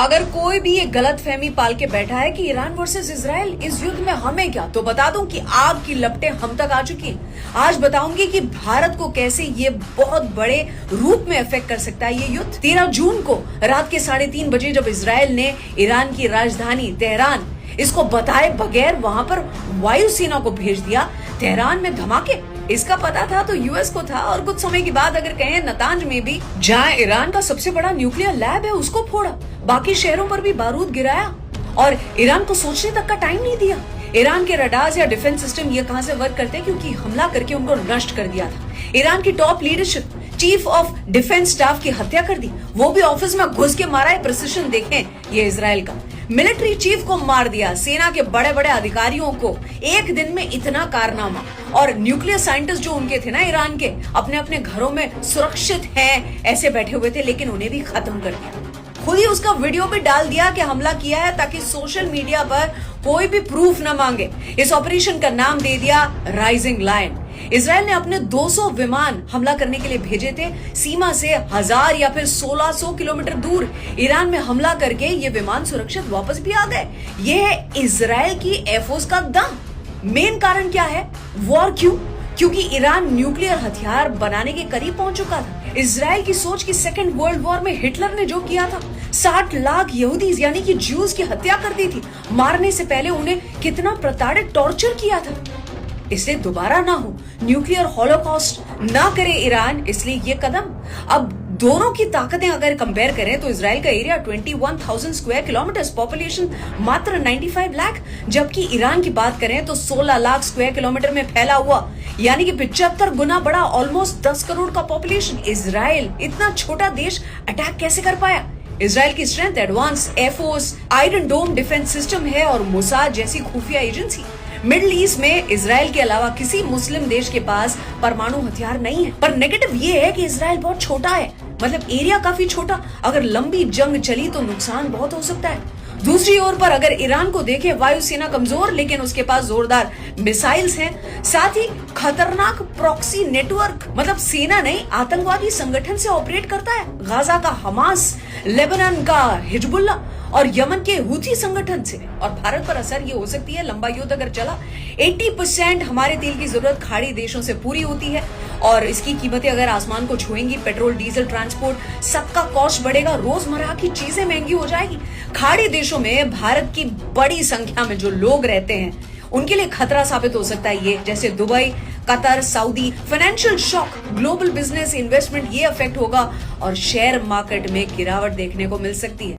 अगर कोई भी ये गलत फहमी पाल के बैठा है कि ईरान वर्सेस इजराइल, इस युद्ध में हमें क्या, तो बता दूं कि आग की लपटें हम तक आ चुकी हैं। आज बताऊंगी कि भारत को कैसे ये बहुत बड़े रूप में अफेक्ट कर सकता है ये युद्ध। 13 जून को रात के 3:30 बजे जब इजराइल ने ईरान की राजधानी तेहरान इसको बताए बगैर वहां पर वायुसेना को भेज दिया, तेहरान में धमाके, इसका पता था तो यूएस को था। और कुछ समय के बाद अगर कहें नतांज में भी, जहां ईरान का सबसे बड़ा न्यूक्लियर लैब है, उसको फोड़ा, बाकी शहरों पर भी बारूद गिराया और ईरान को सोचने तक का टाइम नहीं दिया। ईरान के रडार्स या डिफेंस सिस्टम ये कहां से वर्क करते हैं, क्योंकि हमला करके उनको नष्ट कर दिया था। ईरान की top leadership, chief of defence staff की हत्या कर दी, वो भी ऑफिस में घुस के मारा है। प्रिसिशन देखें ये इजराइल का। मिलिट्री चीफ को मार दिया, सेना के बड़े बड़े अधिकारियों को, एक दिन में इतना कारनामा। और न्यूक्लियर साइंटिस्ट जो उनके थे ना ईरान के, अपने अपने घरों में सुरक्षित हैं ऐसे बैठे हुए थे, लेकिन उन्हें भी खत्म कर दिया। खुद ही उसका वीडियो भी डाल दिया कि हमला किया है, ताकि सोशल मीडिया पर कोई भी प्रूफ न मांगे। इस ऑपरेशन का नाम दे दिया राइजिंग लायन। इजराइल ने अपने 200 विमान हमला करने के लिए भेजे थे, सीमा से 1000 या फिर 1600 किलोमीटर दूर। ईरान में हमला करके ये विमान सुरक्षित वापस भी आ गए। ये है इजराइल की एयरफोर्स का दम। मेन कारण क्या है? वॉर क्यों? क्योंकि ईरान न्यूक्लियर हथियार बनाने के करीब पहुंच चुका था। इजराइल की सोच की सेकेंड वर्ल्ड वॉर में हिटलर ने जो किया था, 60 लाख यहूदीज यानी कि ज्यूज की हत्या कर दी थी। मारने से पहले उन्हें कितना प्रताड़ित, टॉर्चर किया था। इसलिए दोबारा ना हो, न्यूक्लियर हॉलोकॉस्ट ना करे ईरान, इसलिए ये कदम। अब दोनों की ताकतें अगर कंपेयर करें तो इजराइल का एरिया 21,000 स्क्वायर किलोमीटर, पॉपुलेशन मात्र 95 लाख, जबकि ईरान की बात करें तो 16 लाख स्क्वायर किलोमीटर में फैला हुआ, यानी कि 75 गुना बड़ा, ऑलमोस्ट 10 करोड़ का पॉपुलेशन। इजराइल इतना छोटा देश अटैक कैसे कर पाया? इजराइल की स्ट्रेंथ एडवांस एयरफोर्स, आयरन डोम डिफेंस सिस्टम है और मोसाद जैसी खुफिया एजेंसी। मिडिल ईस्ट में इजराइल के अलावा किसी मुस्लिम देश के पास परमाणु हथियार नहीं है। पर नेगेटिव ये है कि इजराइल बहुत छोटा है, मतलब एरिया काफी छोटा। अगर लंबी जंग चली तो नुकसान बहुत हो सकता है। दूसरी ओर पर अगर ईरान को देखें, वायुसेना कमजोर, लेकिन उसके पास जोरदार मिसाइल्स हैं, साथ ही खतरनाक प्रॉक्सी नेटवर्क, मतलब सेना नहीं, आतंकवादी संगठन से ऑपरेट करता है। गाजा का हमास, लेबनान का हिजबुल्ला और यमन के हुथी संगठन से। और भारत पर असर ये हो सकती है, लंबा युद्ध अगर चला, 80% हमारे तेल की जरूरत खाड़ी देशों से पूरी होती है और इसकी कीमतें अगर आसमान को छुएंगी, पेट्रोल, डीजल, ट्रांसपोर्ट, सबका कॉस्ट बढ़ेगा, रोजमर्रा की चीजें महंगी हो जाएगी। खाड़ी देशों में भारत की बड़ी संख्या में जो लोग रहते हैं, उनके लिए खतरा साबित हो सकता है ये, जैसे Dubai, Qatar, Saudi. Financial shock, global business, investment, ये अफेक्ट होगा और शेयर मार्केट में गिरावट देखने को मिल सकती है।